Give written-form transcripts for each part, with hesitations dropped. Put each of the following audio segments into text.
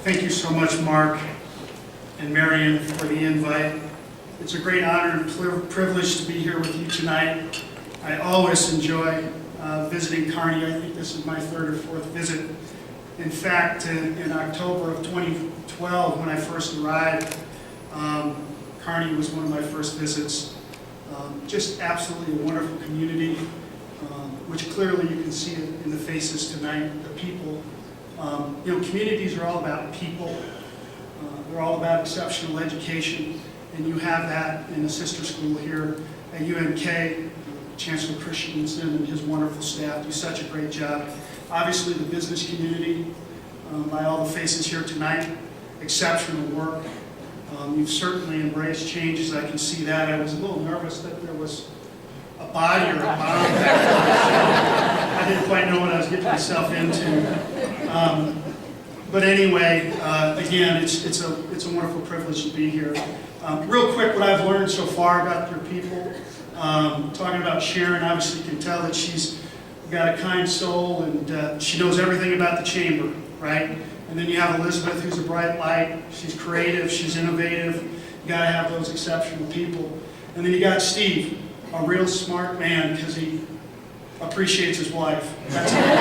Thank you so much, Mark and Marion, for the invite. It's a great honor and privilege to be here with you tonight. I always enjoy visiting Kearney. I think this is my third or fourth visit. In fact, in October of 2012, when I first arrived, Kearney was one of my first visits. Just absolutely a wonderful community, which clearly you can see it in the faces tonight, the people. Communities are all about people. They're all about exceptional education, and you have that in a sister school here at UNK. Chancellor Christensen and his wonderful staff do such a great job. Obviously, the business community, by all the faces here tonight, exceptional work. You've certainly embraced changes. I can see that. I was a little nervous that there was a body or a bomb. I didn't quite know what I was getting myself into. But anyway, again, it's a wonderful privilege to be here. Real quick, what I've learned so far about your people. Talking about Sharon, obviously you can tell that she's got a kind soul and she knows everything about the chamber, right? And then you have Elizabeth, who's a bright light. She's creative, she's innovative. You got to have those exceptional people. And then you got Steve, a real smart man because he appreciates his wife. That's a big deal.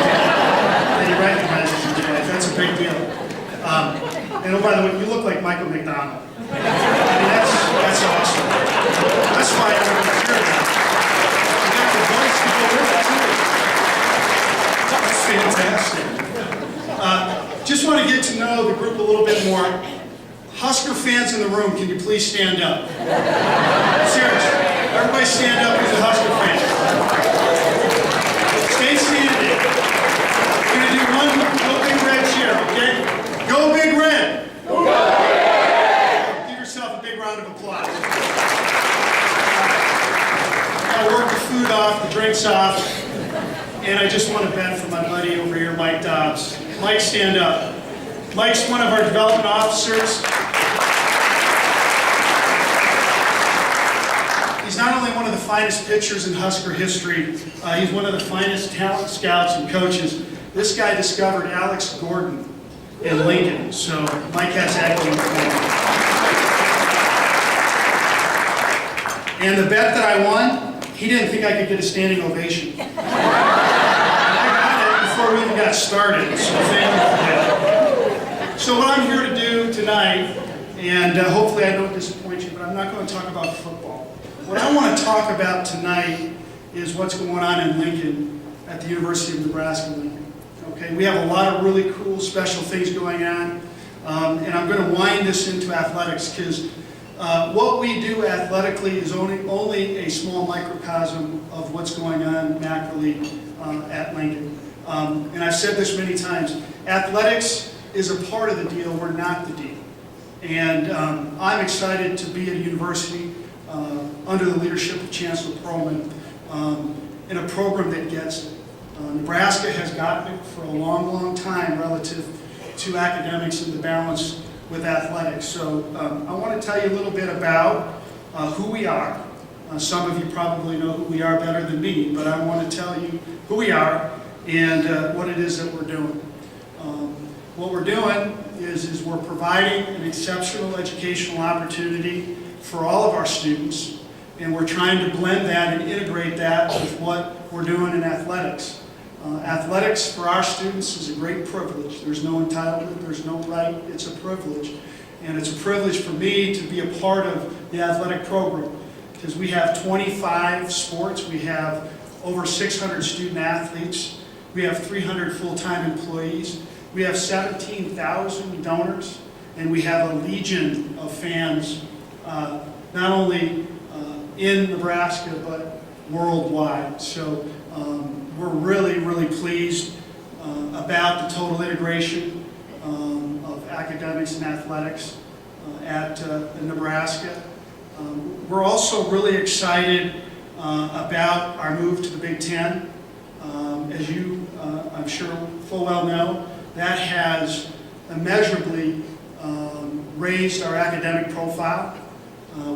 And he recognizes his wife. That's a big deal. And oh, by the way, you look like Michael McDonald. I mean, that's awesome. That's why everyone's here now. You got the voice to go with it, too. That's fantastic. Just want to get to know the group a little bit more. Husker fans in the room, can you please stand up? Seriously. Everybody stand up who's a Husker fan. Stay standing. We're going to do one Go Big Red cheer, okay? Go Big Red! Go Big Red! Give yourself a big round of applause. I work the food off, the drinks off, and I just want to bet for my buddy over here, Mike Dobbs. Mike, stand up. Mike's one of our development officers. He's not only one of the finest pitchers in Husker history, he's one of the finest talent scouts and coaches. This guy discovered Alex Gordon in Lincoln, so Mike has that going for him. And the bet that I won, he didn't think I could get a standing ovation. I got it before we even got started, so thank you for that. So what I'm here to do tonight, and hopefully I don't disappoint you, but I'm not going to talk about football. What I want to talk about tonight is what's going on in Lincoln at the University of Nebraska-Lincoln. Okay, we have a lot of really cool, special things going on, and I'm going to wind this into athletics because what we do athletically is only a small microcosm of what's going on macroly at Lincoln. And I've said this many times, athletics is a part of the deal, we're not the deal. And I'm excited to be at a university under the leadership of Chancellor Perlman in a program that gets it. Nebraska has gotten it for a long, long time relative to academics and the balance with athletics. So I want to tell you a little bit about who we are. Some of you probably know who we are better than me, but I want to tell you who we are and what it is that we're doing. What we're doing is we're providing an exceptional educational opportunity for all of our students, and we're trying to blend that and integrate that with what we're doing in athletics. Athletics for our students is a great privilege. There's no entitlement, there's no right, it's a privilege. And it's a privilege for me to be a part of the athletic program because we have 25 sports, we have over 600 student athletes, we have 300 full-time employees, we have 17,000 donors, and we have a legion of fans, not only in Nebraska, but worldwide. So we're really, really pleased about the total integration of academics and athletics at Nebraska. We're also really excited about our move to the Big Ten. As you, I'm sure, full well know, that has immeasurably raised our academic profile,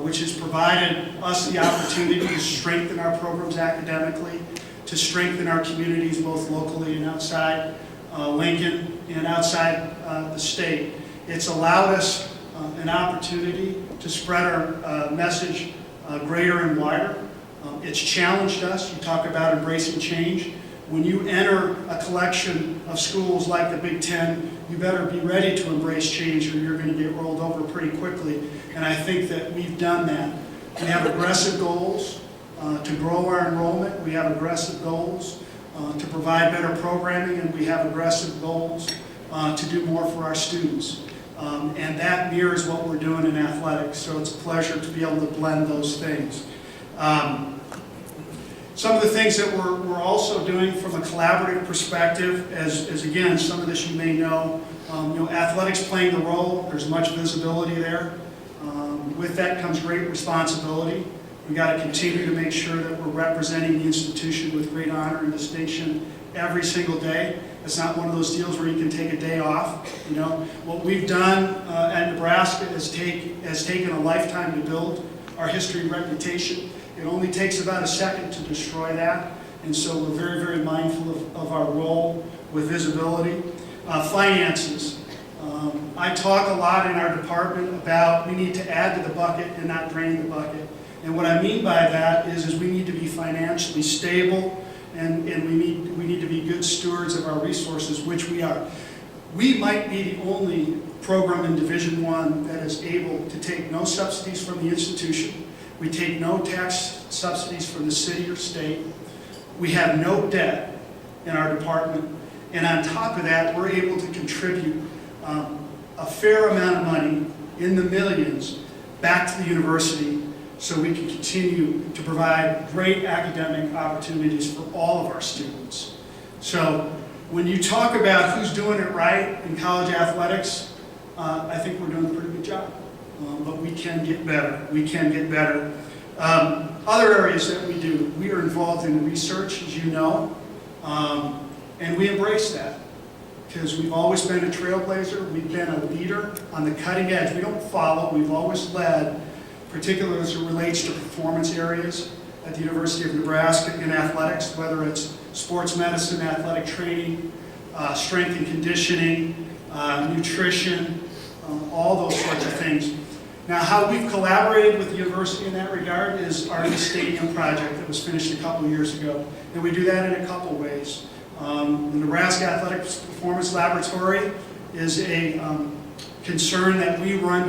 which has provided us the opportunity to strengthen our programs academically, to strengthen our communities both locally and outside Lincoln and outside the state. It's allowed us an opportunity to spread our message greater and wider. It's challenged us. You talk about embracing change. When you enter a collection of schools like the Big Ten, you better be ready to embrace change or you're going to get rolled over pretty quickly. And I think that we've done that. We have aggressive goals to grow our enrollment. We have aggressive goals to provide better programming, and we have aggressive goals to do more for our students. And that mirrors what we're doing in athletics, so it's a pleasure to be able to blend those things. Some of the things that we're also doing from a collaborative perspective, as again, some of this you may know, athletics playing the role, there's much visibility there. With that comes great responsibility. We've got to continue to make sure that we're representing the institution with great honor and distinction every single day. It's not one of those deals where you can take a day off. What we've done at Nebraska has taken a lifetime to build our history and reputation. It only takes about a second to destroy that, and so we're very, very mindful of our role with visibility. Finances. I talk a lot in our department about we need to add to the bucket and not drain the bucket. And what I mean by that is we need to be financially stable, and we need to be good stewards of our resources, which we are. We might be the only program in Division I that is able to take no subsidies from the institution. We take no tax subsidies from the city or state. We have no debt in our department. And on top of that, we're able to contribute a fair amount of money, in the millions, back to the university so we can continue to provide great academic opportunities for all of our students. So when you talk about who's doing it right in college athletics, I think we're doing a pretty good job. But we can get better. We can get better. Other areas that we do, we are involved in research, as you know, and we embrace that because we've always been a trailblazer. We've been a leader on the cutting edge. We don't follow. We've always led, particularly as it relates to performance areas at the University of Nebraska in athletics, whether it's sports medicine, athletic training, strength and conditioning, nutrition, all those sorts of things. Now, how we've collaborated with the university in that regard is our new stadium project that was finished a couple of years ago. And we do that in a couple ways. The Nebraska Athletics Performance Laboratory is a concern that we run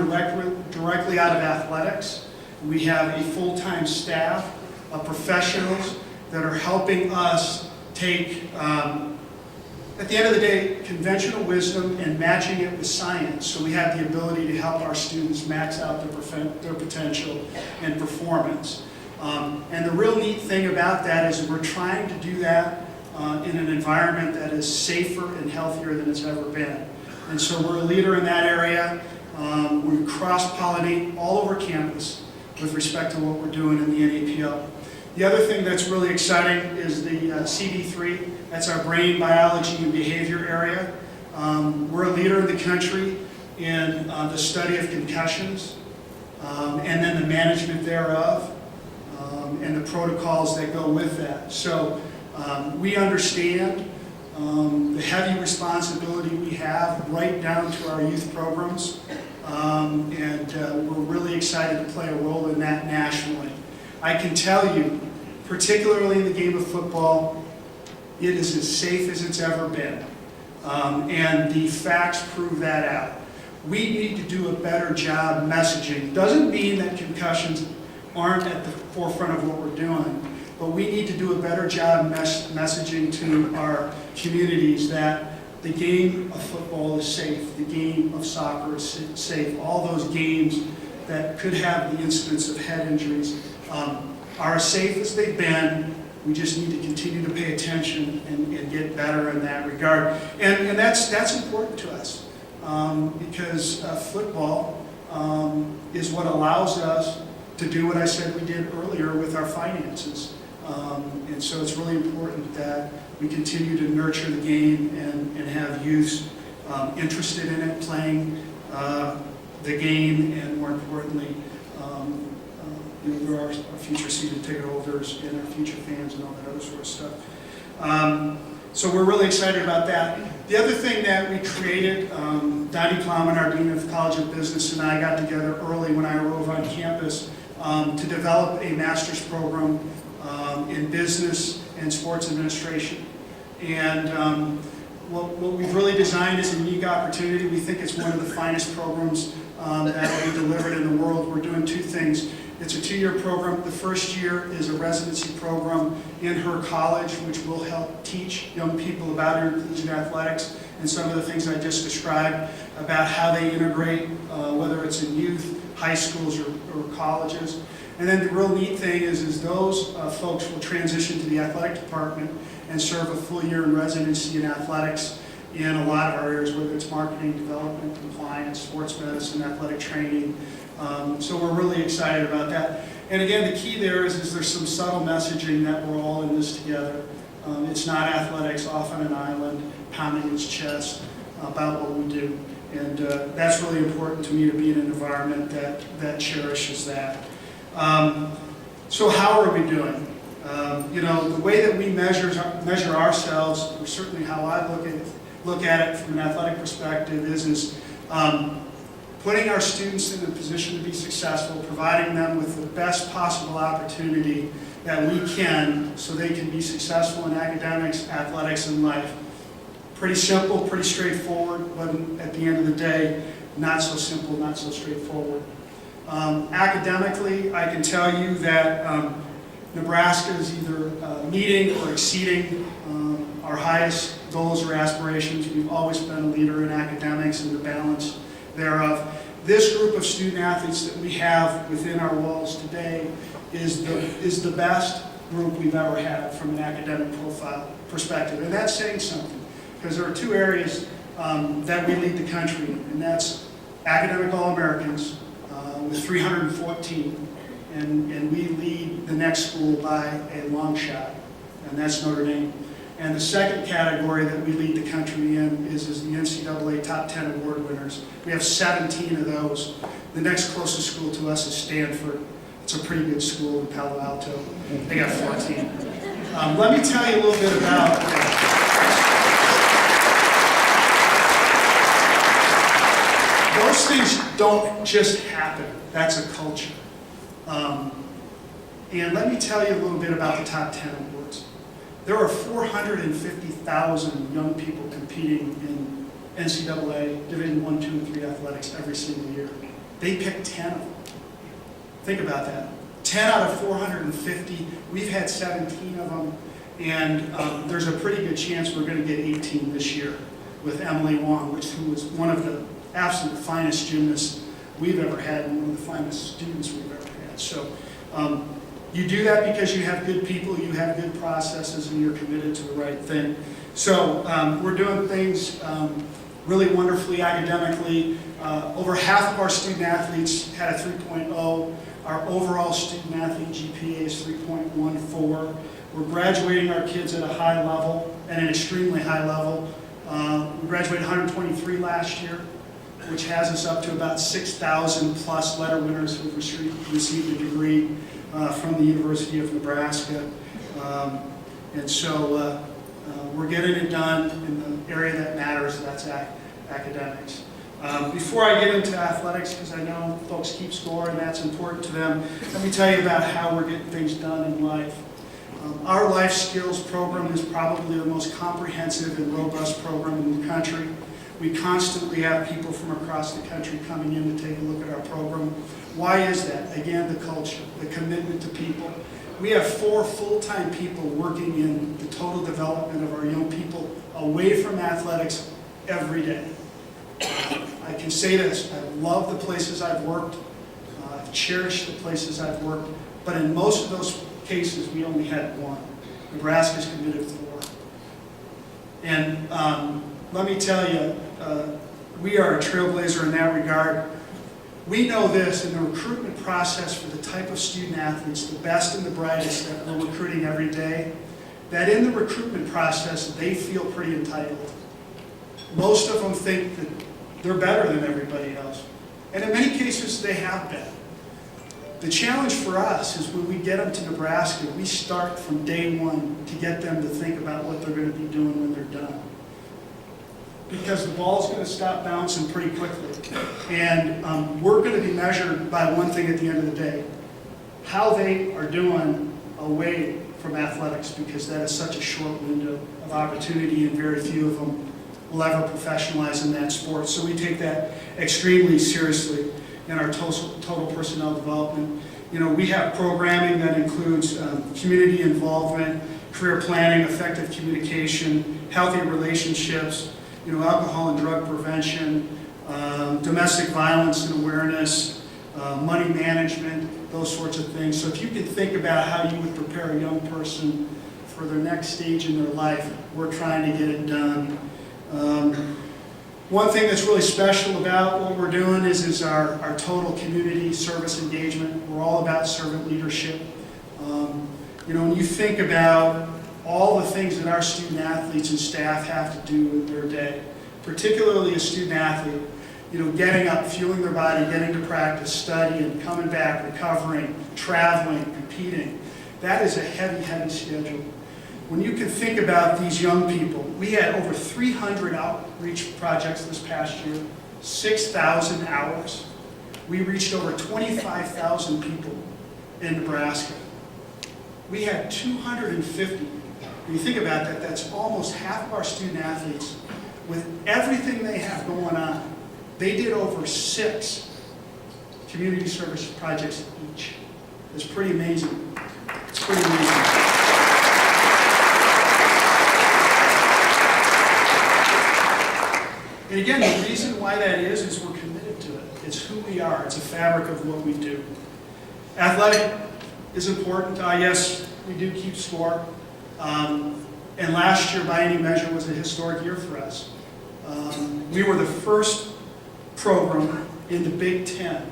directly out of athletics. We have a full-time staff of professionals that are helping us take, at the end of the day, conventional wisdom and matching it with science, so we have the ability to help our students max out their potential and performance. And the real neat thing about that is we're trying to do that in an environment that is safer and healthier than it's ever been. And so we're a leader in that area. We cross-pollinate all over campus with respect to what we're doing in the NAPO. The other thing that's really exciting is the CD3. That's our brain, biology, and behavior area. We're a leader in the country in the study of concussions and then the management thereof and the protocols that go with that. So we understand the heavy responsibility we have right down to our youth programs, and we're really excited to play a role in that nationally. I can tell you, particularly in the game of football, it is as safe as it's ever been, and the facts prove that out. We need to do a better job messaging. Doesn't mean that concussions aren't at the forefront of what we're doing, but we need to do a better job messaging to our communities that the game of football is safe, the game of soccer is safe, all those games that could have the incidence of head injuries are as safe as they've been. We just need to continue to pay attention and get better in that regard. And that's important to us because football is what allows us to do what I said we did earlier with our finances. And so it's really important that we continue to nurture the game and have youth interested in it, playing the game, and more importantly, there are our future season ticket holders and our future fans and all that other sort of stuff. So we're really excited about that. The other thing that we created, Donnie Plowman, our Dean of College of Business, and I got together early when I arrived on campus to develop a master's program in business and sports administration. And what we've really designed is a unique opportunity. We think it's one of the finest programs that will be delivered in the world. We're doing two things. It's a 2-year program. The first year is a residency program in her college, which will help teach young people about intercollegiate athletics and some of the things I just described about how they integrate, whether it's in youth, high schools, or colleges. And then the real neat thing is those folks will transition to the athletic department and serve a full year in residency in athletics in a lot of our areas, whether it's marketing, development, compliance, sports medicine, athletic training. So we're really excited about that. And again, the key there is there's some subtle messaging that we're all in this together. It's not athletics off on an island, pounding its chest about what we do. And that's really important to me, to be in an environment that cherishes that. So how are we doing? You know, the way that we measure ourselves, or certainly how I look at it from an athletic perspective, is putting our students in a position to be successful, providing them with the best possible opportunity that we can so they can be successful in academics, athletics, and life. Pretty simple, pretty straightforward, but at the end of the day, not so simple, not so straightforward. Academically, I can tell you that Nebraska is either meeting or exceeding our highest goals or aspirations. We've always been a leader in academics and the balance thereof. This group of student athletes that we have within our walls today is the best group we've ever had from an academic profile perspective. And that's saying something, because there are two areas that we lead the country in, and that's academic All-Americans with 314, and we lead the next school by a long shot, and that's Notre Dame. And the second category that we lead the country in is the NCAA Top 10 award winners. We have 17 of those. The next closest school to us is Stanford. It's a pretty good school in Palo Alto. They got 14. Let me tell you a little bit about those things. Don't just happen. That's a culture. And let me tell you a little bit about the Top 10 awards. There are 450,000 young people competing in NCAA Division I, II, and III athletics every single year. They pick 10 of them. Think about that. 10 out of 450. We've had 17 of them, and there's a pretty good chance we're going to get 18 this year with Emily Wong, who was one of the absolute finest gymnasts we've ever had and one of the finest students we've ever had. So you do that because you have good people, you have good processes, and you're committed to the right thing. So we're doing things really wonderfully academically. Over half of our student athletes had a 3.0. Our overall student athlete GPA is 3.14. We're graduating our kids at a high level, and an extremely high level. We graduated 123 last year, which has us up to about 6,000 plus letter winners who've received a degree from the University of Nebraska. And so we're getting it done in the area that matters, that's academics. Before I get into athletics, because I know folks keep score and that's important to them, let me tell you about how we're getting things done in life. Our life skills program is probably the most comprehensive and robust program in the country. We constantly have people from across the country coming in to take a look at our program. Why is that? Again, the culture, the commitment to people. We have 4 full-time people working in the total development of our young people away from athletics every day. I can say this, I love the places I've worked, I've cherished the places I've worked, but in most of those cases we only had 1. Nebraska's committed 4. And let me tell you, we are a trailblazer in that regard. We know this in the recruitment process for the type of student athletes, the best and the brightest that we're recruiting every day, that in the recruitment process they feel pretty entitled. Most of them think that they're better than everybody else. And in many cases they have been. The challenge for us is when we get them to Nebraska, we start from day one to get them to think about what they're going to be doing when they're done. Because the ball's going to stop bouncing pretty quickly. And we're going to be measured by one thing at the end of the day: how they are doing away from athletics, because that is such a short window of opportunity and very few of them will ever professionalize in that sport. So we take that extremely seriously in our total personnel development. You know, we have programming that includes community involvement, career planning, effective communication, healthy relationships, you know, alcohol and drug prevention, domestic violence and awareness, money management, those sorts of things. So if you can think about how you would prepare a young person for their next stage in their life, we're trying to get it done. One thing that's really special about what we're doing is our total community service engagement. We're all about servant leadership. You know, when you think about all the things that our student athletes and staff have to do with their day, particularly a student athlete, you know, getting up, fueling their body, getting to practice, studying, coming back, recovering, traveling, competing, that is a heavy, heavy schedule. When you can think about these young people, we had over 300 outreach projects this past year, 6,000 hours. We reached over 25,000 people in Nebraska. We had 250. When you think about that, that's almost half of our student athletes. With everything they have going on, they did over 6 community service projects each. It's pretty amazing. It's pretty amazing. And again, the reason why that is we're committed to it. It's who we are. It's a fabric of what we do. Athletic is important. Yes, we do keep score. And last year, by any measure, was a historic year for us. We were the first program in the Big Ten.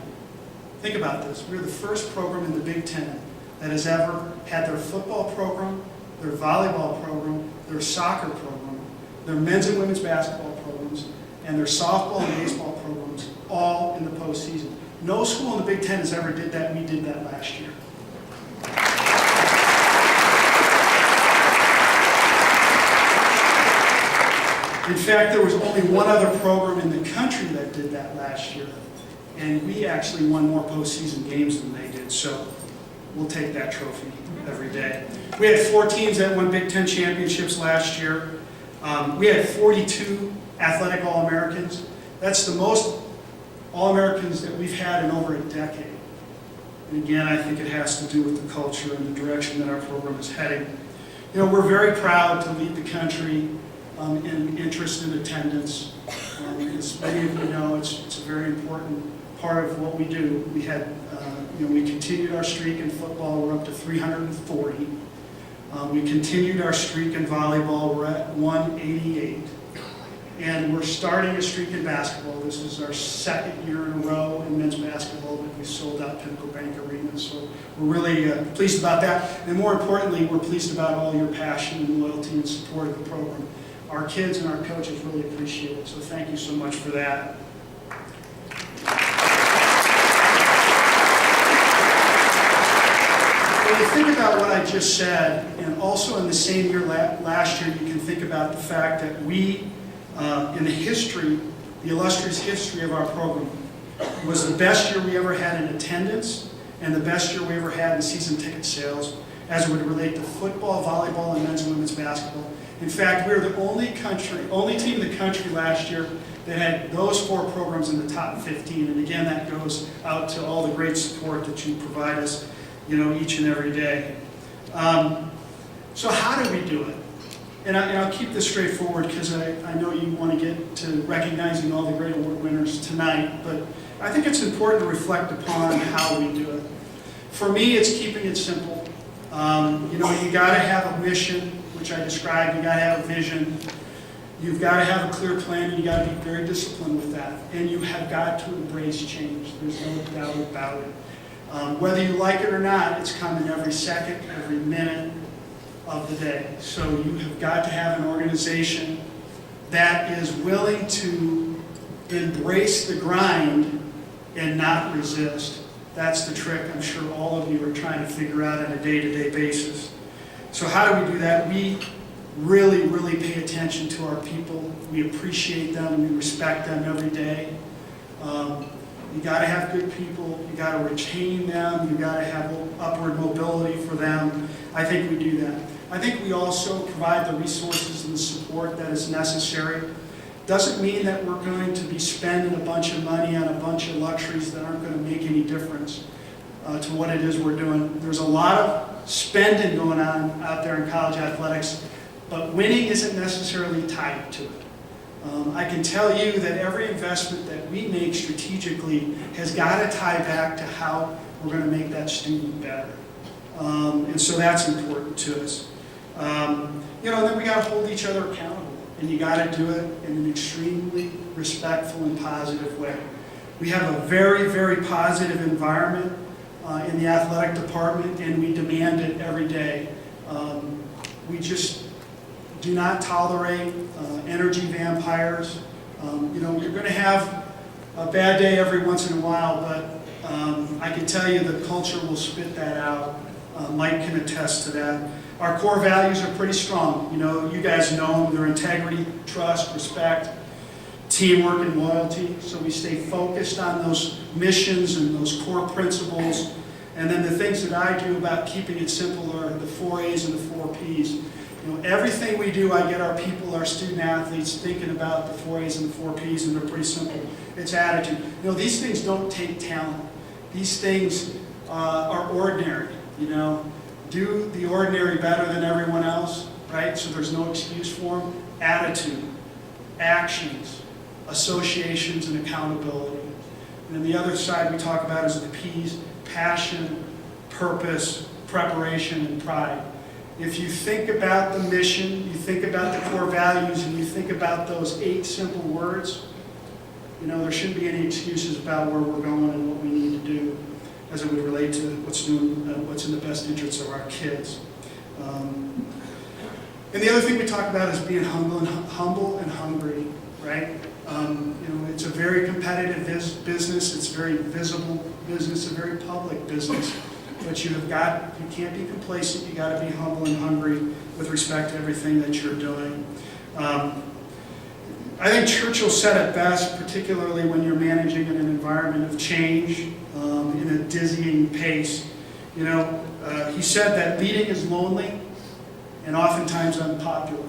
Think about this. We were the first program in the Big Ten that has ever had their football program, their volleyball program, their soccer program, their men's and women's basketball programs, and their softball and baseball programs all in the postseason. No school in the Big Ten has ever did that. We did that last year. In fact, there was only one other program in the country that did that last year, and we actually won more postseason games than they did, so we'll take that trophy every day. We had 4 teams that won Big Ten championships last year. We had 42 athletic All-Americans. That's the most All-Americans that we've had in over a decade. And again, I think it has to do with the culture and the direction that our program is heading. You know, we're very proud to lead the country in interest in attendance. As many of you know, it's a very important part of what we do. We had, we continued our streak in football. We're up to 340. We continued our streak in volleyball. We're at 188. And we're starting a streak in basketball. This is our 2nd year in a row in men's basketball that we sold out Pinnacle Bank Arena. So we're really pleased about that. And more importantly, we're pleased about all your passion and loyalty and support of the program. Our kids and our coaches really appreciate it. So thank you so much for that. When you think about what I just said, and also in the same year last year, you can think about the fact that we, in the history, the illustrious history of our program, was the best year we ever had in attendance and the best year we ever had in season ticket sales as it would relate to football, volleyball, and men's and women's basketball. In fact, we were the only team in the country last year that had those 4 programs in the top 15. And again, that goes out to all the great support that you provide us, each and every day. So how do we do it? And I'll keep this straightforward because I know you want to get to recognizing all the great award winners tonight, but I think it's important to reflect upon how we do it. For me, it's keeping it simple. You got to have a mission, which I described. You got to have a vision. You've got to have a clear plan, and you got to be very disciplined with that. And you have got to embrace change. There's no doubt about it. Whether you like it or not, it's coming every second, every minute of the day. So you have got to have an organization that is willing to embrace the grind and not resist. That's the trick I'm sure all of you are trying to figure out on a day-to-day basis. So how do we do that? We really, really pay attention to our people. We appreciate them. We respect them every day. You got to have good people. You got to retain them. You got to have upward mobility for them. I think we do that. I think we also provide the resources and the support that is necessary. Doesn't mean that we're going to be spending a bunch of money on a bunch of luxuries that aren't going to make any difference to what it is we're doing. There's a lot of spending going on out there in college athletics, but winning isn't necessarily tied to it. I can tell you that every investment that we make strategically has got to tie back to how we're going to make that student better. And so that's important to us. Then we got to hold each other accountable. And you got to do it in an extremely respectful and positive way. We have a very, very positive environment in the athletic department, and we demand it every day. We just do not tolerate energy vampires. You're going to have a bad day every once in a while, but I can tell you the culture will spit that out. Mike can attest to that. Our core values are pretty strong. You guys know them. They're integrity, trust, respect, teamwork, and loyalty. So we stay focused on those missions and those core principles. And then the things that I do about keeping it simple are the 4 A's and the 4 P's. Everything we do, I get our people, our student athletes, thinking about the 4 A's and the 4 P's, and they're pretty simple. It's attitude. These things don't take talent. These things are ordinary, Do the ordinary better than everyone else, right? So there's no excuse for them. Attitude, actions, associations, and accountability. And then the other side we talk about is the P's: passion, purpose, preparation, and pride. If you think about the mission, you think about the core values, and you think about those 8 simple words, there shouldn't be any excuses about where we're going and what we need to do as it would relate to what's in the best interests of our kids. And the other thing we talk about is being humble and hungry, right? It's a very competitive business. It's a very visible business, a very public business. But you can't be complacent. You got to be humble and hungry with respect to everything that you're doing. I think Churchill said it best, particularly when you're managing in an environment of change, in a dizzying pace. He said that leading is lonely and oftentimes unpopular,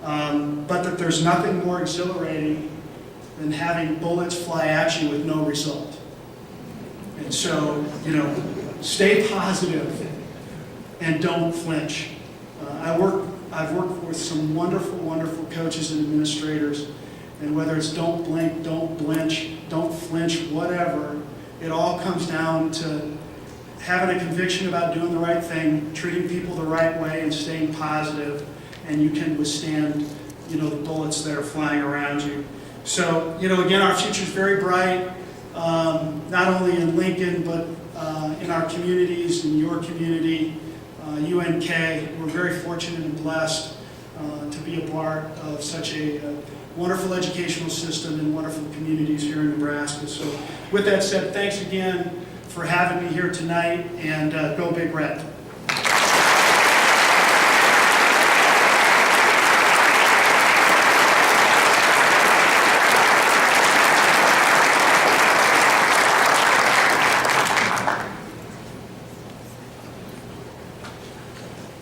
but that there's nothing more exhilarating than having bullets fly at you with no result. And so, stay positive and don't flinch. I've worked with some wonderful, wonderful coaches and administrators, and whether it's don't blink, don't blench, don't flinch, whatever, it all comes down to having a conviction about doing the right thing, treating people the right way, and staying positive, and you can withstand, the bullets that are flying around you. So, again, our future is very bright, not only in Lincoln, but in our communities, in your community, UNK. We're very fortunate and blessed to be a part of such a wonderful educational system and wonderful communities here in Nebraska. So with that said, thanks again for having me here tonight, and go Big Red.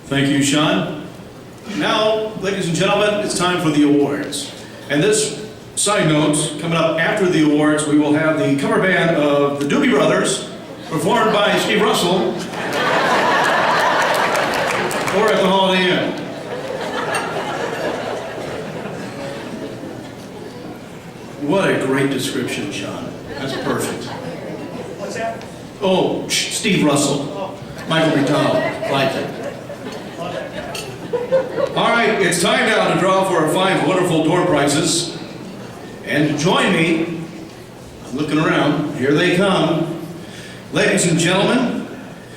Thank you, Sean. Now, ladies and gentlemen, it's time for the awards. And this side note, coming up after the awards, we will have the cover band of the Doobie Brothers, performed by Steve Russell, or at the Holiday Inn. What a great description, Sean. That's perfect. What's that? Oh, Steve Russell. Michael McDowell. Like it. All right, it's time now to draw for our 5 wonderful door prizes. And to join me, I'm looking around, here they come. Ladies and gentlemen,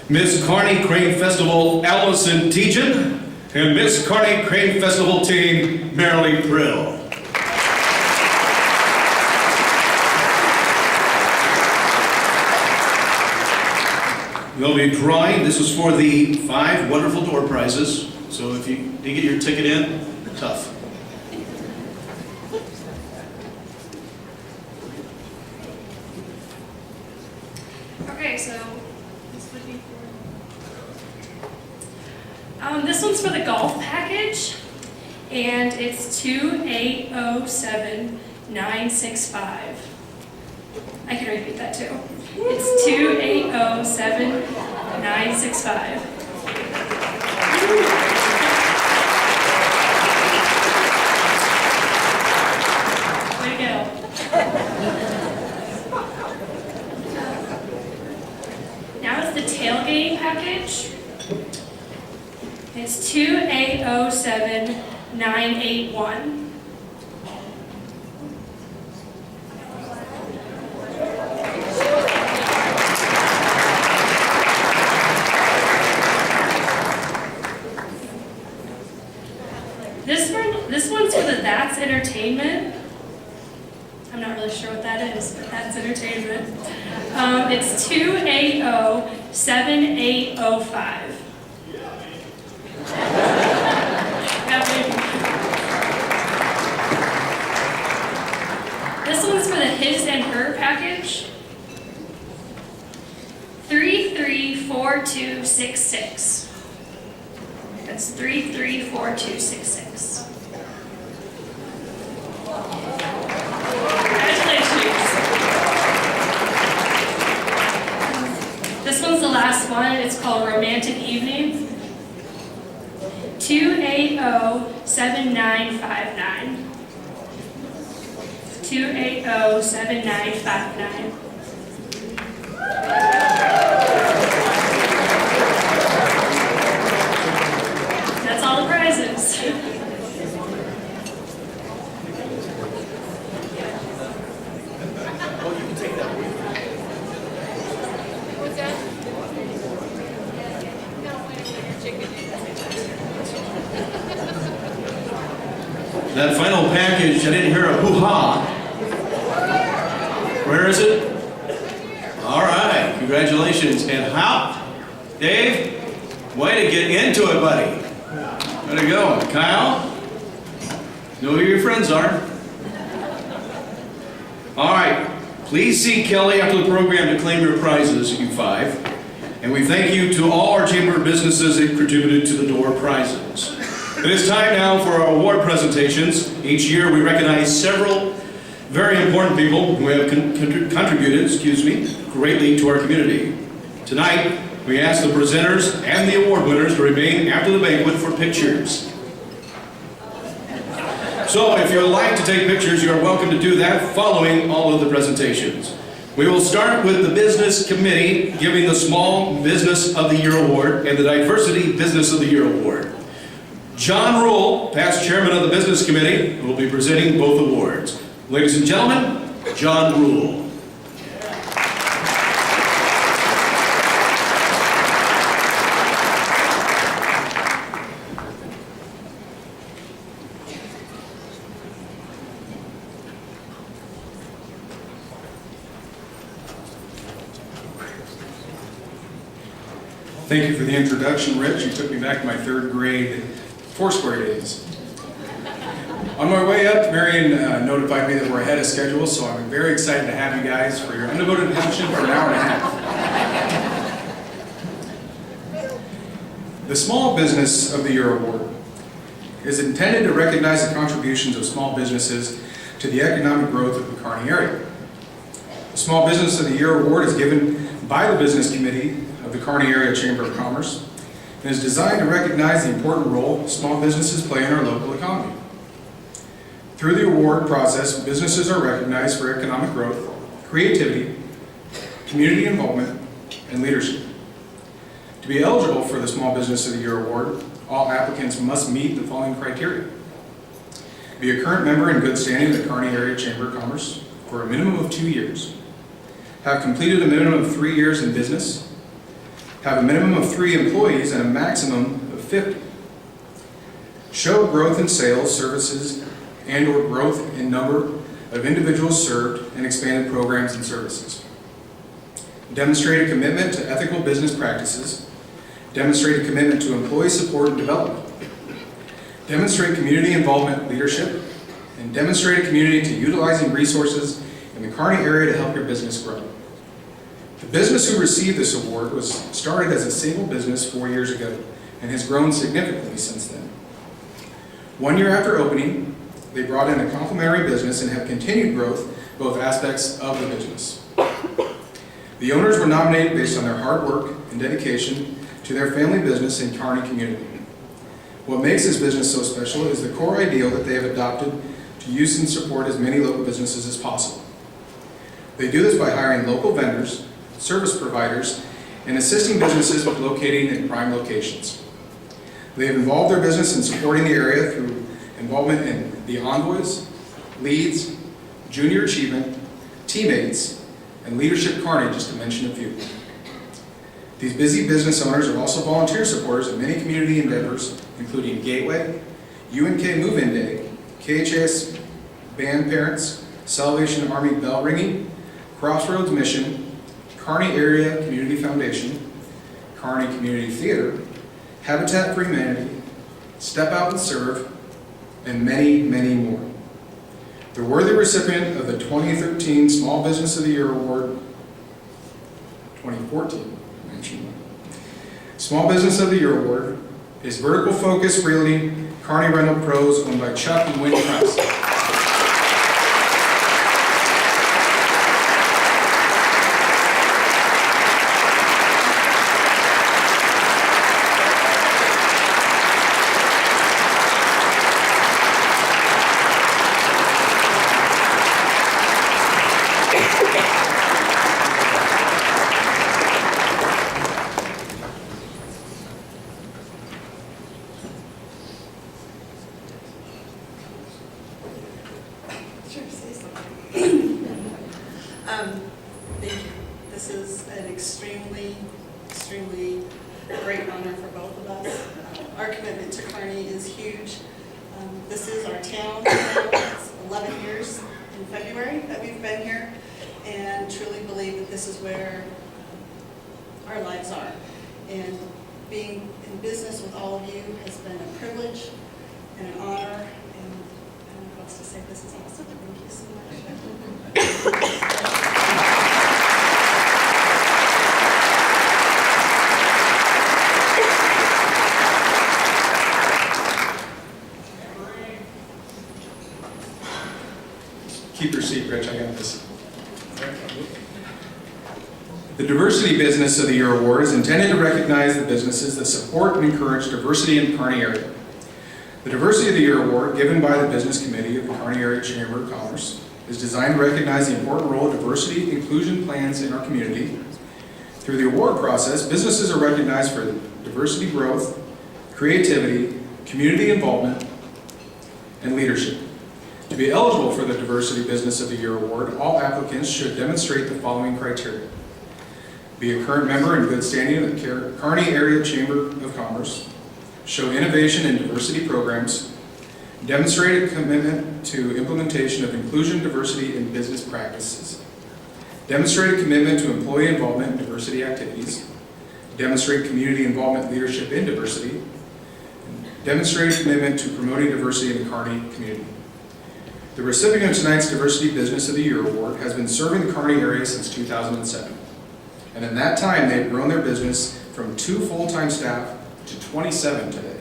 Miss Kearney Crane Festival Allison Tejan and Miss Kearney Crane Festival team Marilee Prill. We'll be drawing, this is for the 5 wonderful door prizes. So if you didn't get your ticket in, tough. Okay, so this would be for... this one's for the golf package, and it's 2807965. I can repeat that too. It's 2807965. Way to go. Now it's the tailgating package. It's 2807981. This one's for the That's Entertainment. I'm not really sure what that is, but That's Entertainment. It's 2807805. This one's for the His and Her package. 334266. That's 334266. Congratulations. This one's the last one. It's called Romantic Evening. 2807959. 2807959. That's all the prizes. What's that? That final package, I didn't hear a hoo-ha. Where is it? All right, congratulations. And how? Dave, way to get into it, buddy. Way to go. Kyle, know who your friends are. All right, please see Kelly after the program to claim your prizes, you 5. And we thank you to all our Chamber of Businesses that contributed to the door prizes. It is time now for our award presentations. Each year we recognize several very important people who have contributed, greatly to our community. Tonight, we ask the presenters and the award winners to remain after the banquet for pictures. So if you'd like to take pictures, you're welcome to do that following all of the presentations. We will start with the Business Committee giving the Small Business of the Year Award and the Diversity Business of the Year Award. John Rule, past chairman of the Business Committee, will be presenting both awards. Ladies and gentlemen, John Rule. Thank you for the introduction, Rich. You took me back to my 3rd grade Foursquare days. On my way up, Marion notified me that we're ahead of schedule, so I'm very excited to have you guys for your undevoted attention for an hour and a half. The Small Business of the Year Award is intended to recognize the contributions of small businesses to the economic growth of the Kearney area. The Small Business of the Year Award is given by the Business Committee of the Kearney Area Chamber of Commerce and is designed to recognize the important role small businesses play in our local economy. Through the award process, businesses are recognized for economic growth, creativity, community involvement, and leadership. To be eligible for the Small Business of the Year Award, all applicants must meet the following criteria: be a current member in good standing of the Kearney Area Chamber of Commerce for a minimum of 2 years, have completed a minimum of 3 years in business, have a minimum of 3 employees and a maximum of 50, show growth in sales, services, and/or growth in number of individuals served and expanded programs and services. demonstrate a commitment to ethical business practices, demonstrate a commitment to employee support and development, demonstrate community involvement leadership, and demonstrate a community to utilizing resources in the Kearney area to help your business grow. The business who received this award was started as a single business 4 years ago and has grown significantly since then. 1 year after opening, they brought in a complementary business and have continued growth both aspects of the business. The owners were nominated based on their hard work and dedication to their family business and Kearney community. What makes this business so special is the core ideal that they have adopted to use and support as many local businesses as possible. They do this by hiring local vendors, service providers, and assisting businesses with locating in prime locations. They have involved their business in supporting the area through involvement in the Envoys, Leads, Junior Achievement, Teammates, and Leadership Kearney, just to mention a few. These busy business owners are also volunteer supporters of many community endeavors, including Gateway, UNK Move-In Day, KHS Band Parents, Salvation Army Bell Ringing, Crossroads Mission, Kearney Area Community Foundation, Kearney Community Theater, Habitat for Humanity, Step Out and Serve, and many, many more. The worthy recipient of the 2013 Small Business of the Year Award, 2014, mentioned. Small Business of the Year Award is Vertical Focus Realty Kearney Rental Pros, owned by Chuck and Wendy Price. Sure, say something. Thank you. This is an extremely great honor for both of us. Our commitment to Kearney is huge. This is our town. It's 11 years in February that we've been here, and truly believe that this is where our lives are. And being in business with all of you has been a privilege and an honor, and I don't know what else to say. This is awesome. Thank you so much. Keep your seat, Rich. I got this. The Diversity Business of the Year Award is intended to recognize the businesses that support and encourage diversity in the Kearney area. The Diversity of the Year Award, given by the Business Committee of the Kearney Area Chamber of Commerce, is designed to recognize the important role of diversity inclusion plans in our community. Through the award process, businesses are recognized for diversity growth, creativity, community involvement, and leadership. To be eligible for the Diversity Business of the Year Award, all applicants should demonstrate the following criteria: be a current member in good standing of the Kearney Area Chamber of Commerce, show innovation in diversity programs, demonstrate a commitment to implementation of inclusion, diversity, and business practices, demonstrate a commitment to employee involvement in diversity activities, demonstrate community involvement leadership in diversity, and demonstrate a commitment to promoting diversity in the Kearney community. The recipient of tonight's Diversity Business of the Year Award has been serving the Kearney area since 2007. And in that time, they've grown their business from 2 full-time staff to 27 today.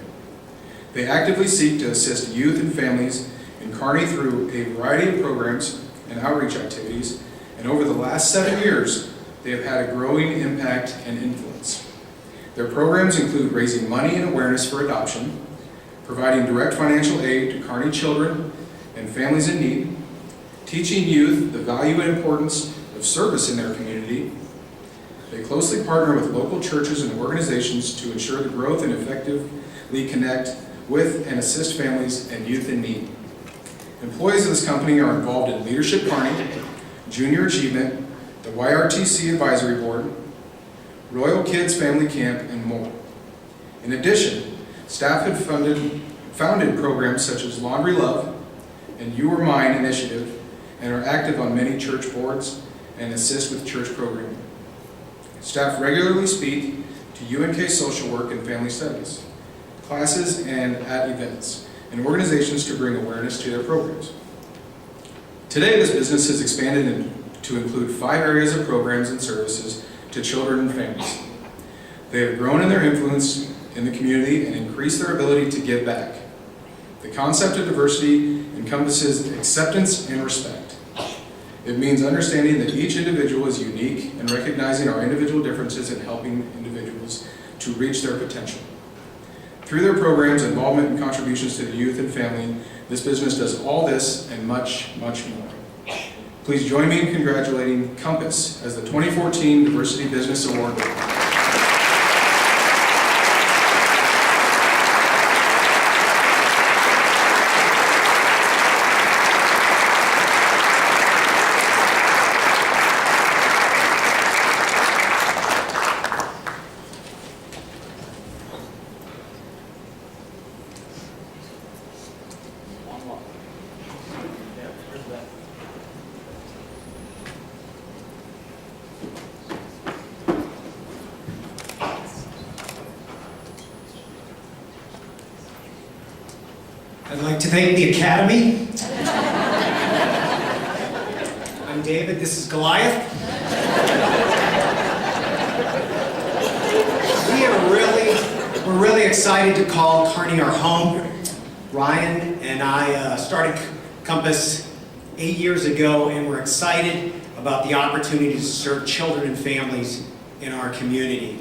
They actively seek to assist youth and families in Kearney through a variety of programs and outreach activities, and over the last 7 years, they have had a growing impact and influence. Their programs include raising money and awareness for adoption, providing direct financial aid to Kearney children and families in need, teaching youth the value and importance of service in their community. They closely partner with local churches and organizations to ensure the growth and effectively connect with and assist families and youth in need. Employees of this company are involved in Leadership Kearney, Junior Achievement, the YRTC Advisory Board, Royal Kids Family Camp, and more. In addition, staff have founded programs such as Laundry Love and You Are Mine initiative, and are active on many church boards and assist with church programming. Staff regularly speak to UNK social work and family studies, classes, and at events, and organizations to bring awareness to their programs. Today, this business has expanded to include 5 areas of programs and services to children and families. They have grown in their influence in the community and increased their ability to give back. The concept of diversity encompasses acceptance and respect. It means understanding that each individual is unique and recognizing our individual differences and helping individuals to reach their potential. Through their programs, involvement, and contributions to the youth and family, this business does all this and much, much more. Please join me in congratulating Compass as the 2014 Diversity Business Award winner. I'd like to thank the Academy. I'm David, this is Goliath. We're really excited to call Kearney our home. Ryan and I started Compass 8 years ago, and we're excited about the opportunity to serve children and families in our community.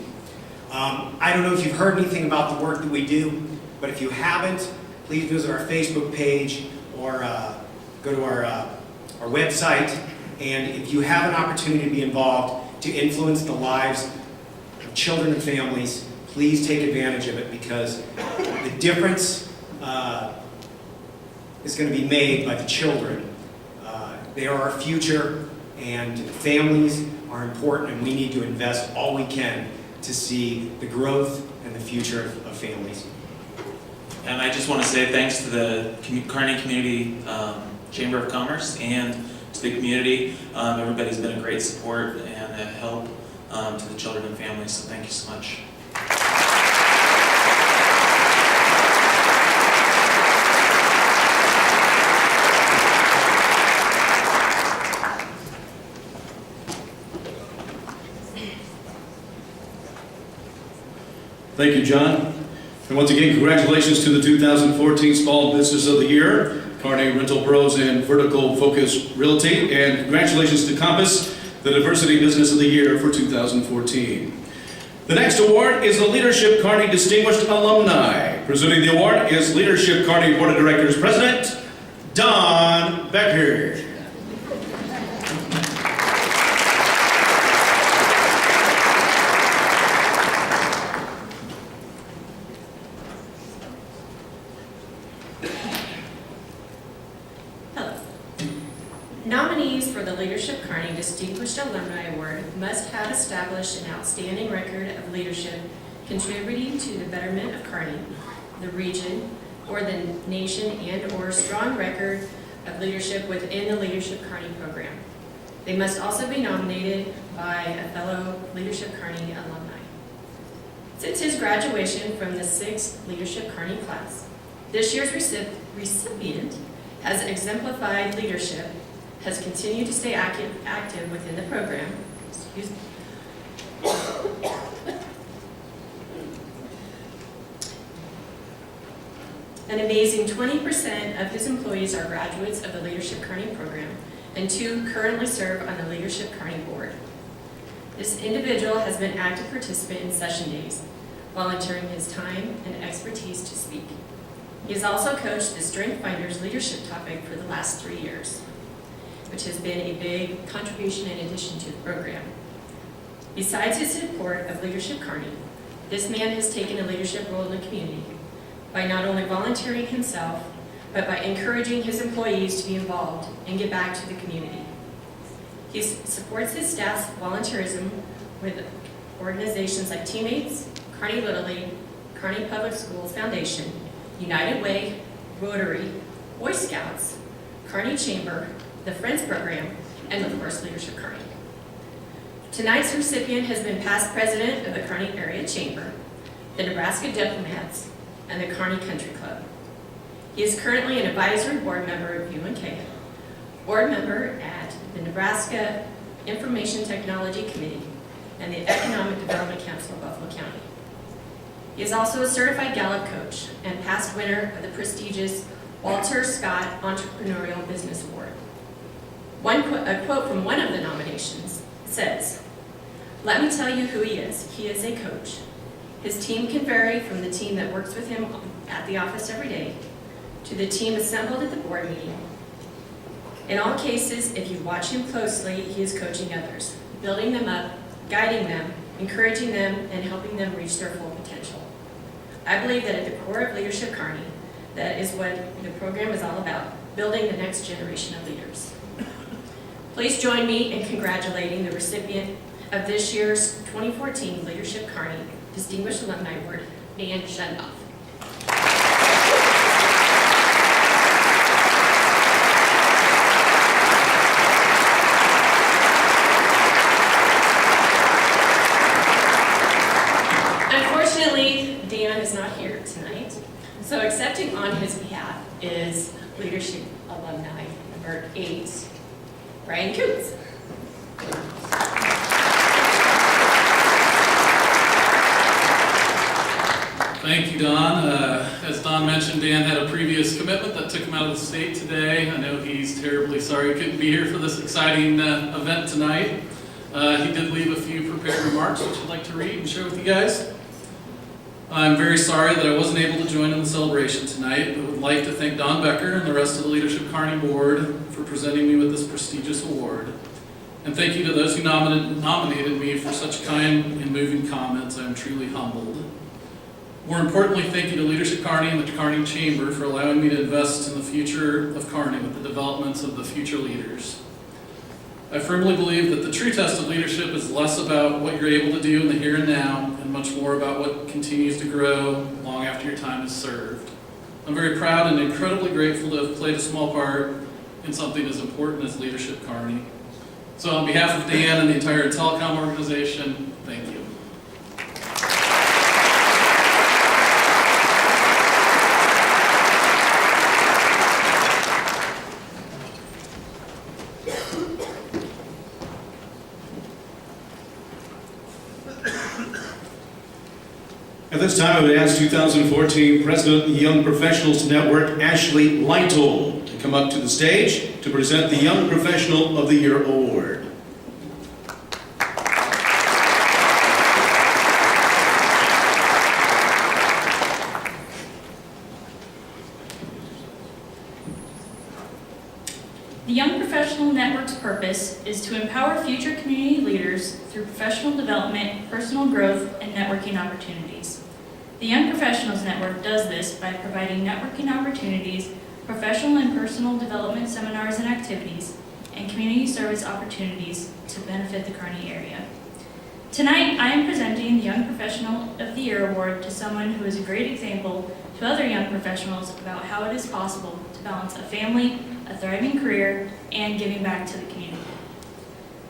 I don't know if you've heard anything about the work that we do, but if you haven't, please visit our Facebook page or go to our website. And if you have an opportunity to be involved to influence the lives of children and families, please take advantage of it, because the difference is going to be made by the children. They are our future, and families are important, and we need to invest all we can to see the growth and the future of families. And I just want to say thanks to the Kearney Community Chamber of Commerce and to the community. Everybody's been a great support and a help to the children and families, so thank you so much. Thank you, John. And once again, congratulations to the 2014 Small Business of the Year, Kearney Rental Pros and Vertical Focus Realty, and congratulations to Compass, the Diversity Business of the Year for 2014. The next award is the Leadership Kearney Distinguished Alumni. Presenting the award is Leadership Kearney Board of Directors President, Don Becker. Nominees for the Leadership Kearney Distinguished Alumni Award must have established an outstanding record of leadership contributing to the betterment of Kearney, the region, or the nation, and/or a strong record of leadership within the Leadership Kearney program. They must also be nominated by a fellow Leadership Kearney alumni. Since his graduation from the 6th Leadership Kearney class, this year's recipient has exemplified leadership, has continued to stay active within the program. Excuse me. An amazing 20% of his employees are graduates of the Leadership Kearney program, and 2 currently serve on the Leadership Kearney board. This individual has been an active participant in session days, volunteering his time and expertise to speak. He has also coached the Strength Finders leadership topic for the last 3 years, which has been a big contribution in addition to the program. Besides his support of Leadership Kearney, this man has taken a leadership role in the community by not only volunteering himself, but by encouraging his employees to be involved and give back to the community. He supports his staff's volunteerism with organizations like Teammates, Kearney Little League, Kearney Public Schools Foundation, United Way, Rotary, Boy Scouts, Kearney Chamber, the Friends Program, and of course Leadership Kearney. Tonight's recipient has been past president of the Kearney Area Chamber, the Nebraska Diplomats, and the Kearney Country Club. He is currently an advisory board member of UNK, board member at the Nebraska Information Technology Committee, and the Economic Development Council of Buffalo County. He is also a certified Gallup coach and past winner of the prestigious Walter Scott Entrepreneurial Business Award. A quote from one of the nominations says, "Let me tell you who he is. He is a coach. His team can vary from the team that works with him at the office every day to the team assembled at the board meeting. In all cases, if you watch him closely, he is coaching others, building them up, guiding them, encouraging them, and helping them reach their full potential. I believe that at the core of Leadership Kearney, that is what the program is all about, building the next generation of leaders." Please join me in congratulating the recipient of this year's 2014 Leadership Kearney Distinguished Alumni Award, Dan Shundoff. Unfortunately, Dan is not here tonight, so accepting on his behalf is Leadership Alumni number 8, Brian Coots. Thank you, Don. As Don mentioned, Dan had a previous commitment that took him out of the state today. I know he's terribly sorry he couldn't be here for this exciting event tonight. He did leave a few prepared remarks, which I'd like to read and share with you guys. I'm very sorry that I wasn't able to join in the celebration tonight, but would like to thank Don Becker and the rest of the Leadership Kearney Board for presenting me with this prestigious award. And thank you to those who nominated me for such kind and moving comments. I am truly humbled. More importantly, thank you to Leadership Kearney and the Kearney Chamber for allowing me to invest in the future of Kearney with the developments of the future leaders. I firmly believe that the true test of leadership is less about what you're able to do in the here and now, and much more about what continues to grow long after your time is served. I'm very proud and incredibly grateful to have played a small part in something as important as Leadership Kearney. So on behalf of Dan and the entire telecom organization, thank you. At this time, I would ask 2014 President of the Young Professionals Network, Ashley Lytle, to come up to the stage to present the Young Professional of the Year Award. The Young Professional Network's purpose is to empower future community leaders through professional development, personal growth, and networking opportunities. The Young Professionals Network does this by providing networking opportunities, professional and personal development seminars and activities, and community service opportunities to benefit the Kearney area. Tonight, I am presenting the Young Professional of the Year Award to someone who is a great example to other young professionals about how it is possible to balance a family, a thriving career, and giving back to the community.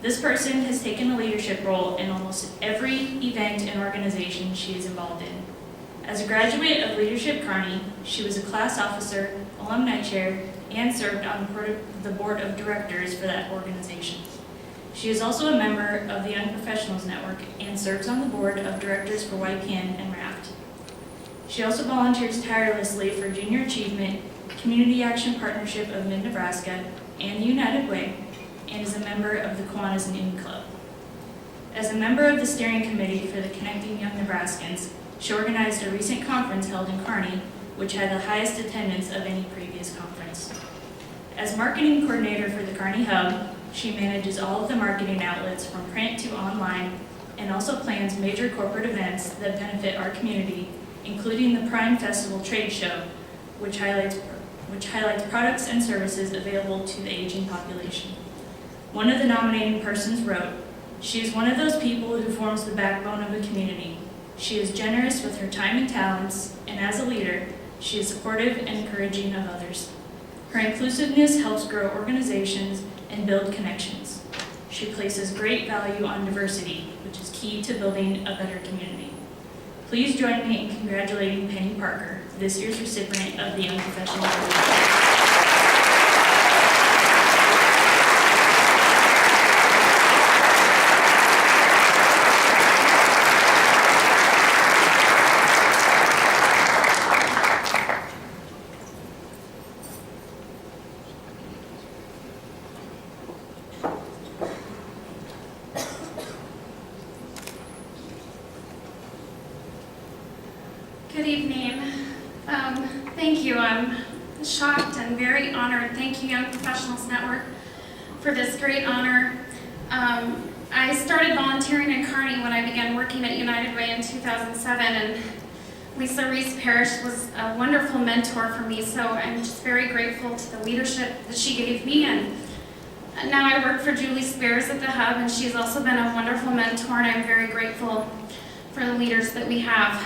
This person has taken a leadership role in almost every event and organization she is involved in. As a graduate of Leadership Kearney, she was a class officer, alumni chair, and served on the board of directors for that organization. She is also a member of the Young Professionals Network and serves on the board of directors for YPN and RAFT. She also volunteers tirelessly for Junior Achievement, Community Action Partnership of Mid-Nebraska, and United Way, and is a member of the Kiwanis Noon Club. As a member of the steering committee for the Connecting Young Nebraskans, she organized a recent conference held in Kearney, which had the highest attendance of any previous conference. As marketing coordinator for the Kearney Hub, she manages all of the marketing outlets from print to online, and also plans major corporate events that benefit our community, including the Prime Festival Trade Show, which highlights products and services available to the aging population. One of the nominating persons wrote, "She is one of those people who forms the backbone of a community. She is generous with her time and talents, and as a leader, she is supportive and encouraging of others. Her inclusiveness helps grow organizations and build connections. She places great value on diversity, which is key to building a better community. Please join me in congratulating Penny Parker, this year's recipient of the Young Professional Award. Good evening. Thank you. I'm shocked and very honored. Thank you, Young Professionals Network, for this great honor. I started volunteering in Kearney when I began working at United Way in 2007, and Lisa Reese Parrish was a wonderful mentor for me, so I'm just very grateful to the leadership that she gave me. And now I work for Julie Spears at the Hub, and she's also been a wonderful mentor, and I'm very grateful for the leaders that we have.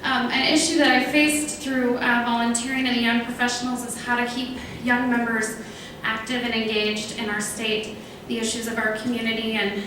An issue that I faced through volunteering in the Young Professionals is how to keep young members active and engaged in our state, the issues of our community, and